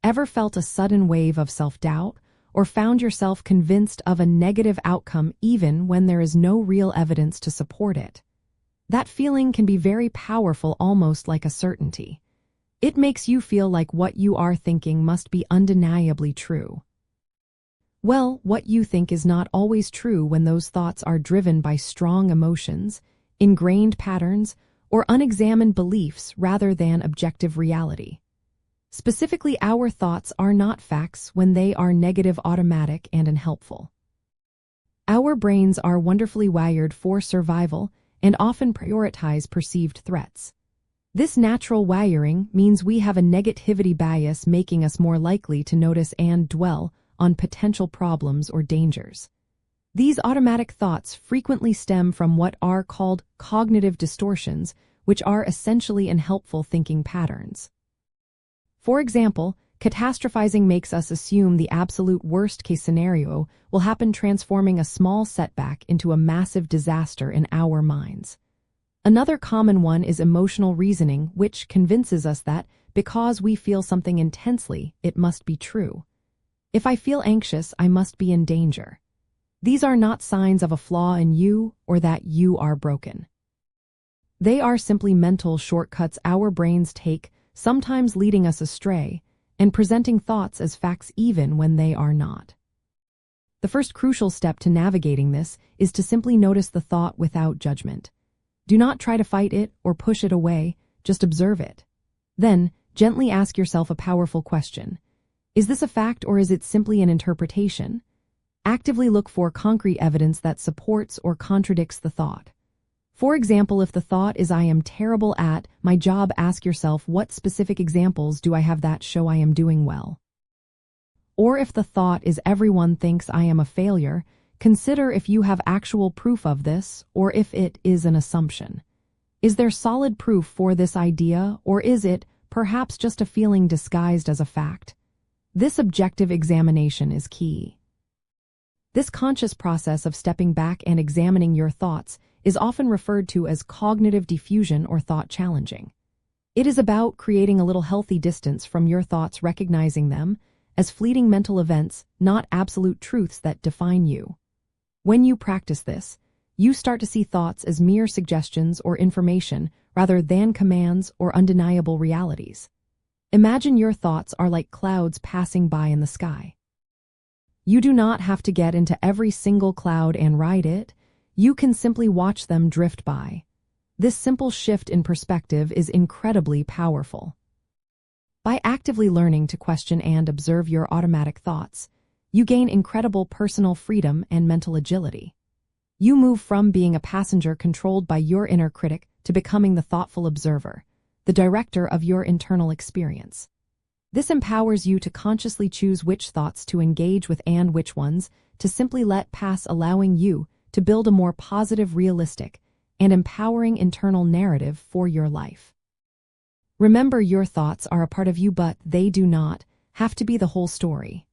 Ever felt a sudden wave of self-doubt, or found yourself convinced of a negative outcome even when there is no real evidence to support it? That feeling can be very powerful, almost like a certainty. It makes you feel like what you are thinking must be undeniably true. Well, what you think is not always true when those thoughts are driven by strong emotions, ingrained patterns, or unexamined beliefs rather than objective reality. Specifically, our thoughts are not facts when they are negative, automatic, and unhelpful. Our brains are wonderfully wired for survival and often prioritize perceived threats. This natural wiring means we have a negativity bias, making us more likely to notice and dwell on potential problems or dangers. These automatic thoughts frequently stem from what are called cognitive distortions, which are essentially unhelpful thinking patterns. For example, catastrophizing makes us assume the absolute worst-case scenario will happen, transforming a small setback into a massive disaster in our minds. Another common one is emotional reasoning, which convinces us that because we feel something intensely, it must be true. If I feel anxious, I must be in danger. These are not signs of a flaw in you or that you are broken. They are simply mental shortcuts our brains take, sometimes leading us astray and presenting thoughts as facts even when they are not. The first crucial step to navigating this is to simply notice the thought without judgment. Do not try to fight it or push it away, just observe it. Then, gently ask yourself a powerful question. Is this a fact or is it simply an interpretation? Actively look for concrete evidence that supports or contradicts the thought. For example, if the thought is "I am terrible at my job," ask yourself, what specific examples do I have that show I am doing well? Or if the thought is "Everyone thinks I am a failure," consider if you have actual proof of this or if it is an assumption. Is there solid proof for this idea, or is it perhaps just a feeling disguised as a fact? This objective examination is key. This conscious process of stepping back and examining your thoughts is often referred to as cognitive diffusion or thought challenging. It is about creating a little healthy distance from your thoughts, recognizing them as fleeting mental events, not absolute truths that define you. When you practice this, you start to see thoughts as mere suggestions or information rather than commands or undeniable realities. Imagine your thoughts are like clouds passing by in the sky. You do not have to get into every single cloud and ride it. You can simply watch them drift by. This simple shift in perspective is incredibly powerful. By actively learning to question and observe your automatic thoughts, you gain incredible personal freedom and mental agility. You move from being a passenger controlled by your inner critic to becoming the thoughtful observer, the director of your internal experience. This empowers you to consciously choose which thoughts to engage with and which ones to simply let pass, allowing you to build a more positive, realistic, and empowering internal narrative for your life. Remember, your thoughts are a part of you, but they do not have to be the whole story.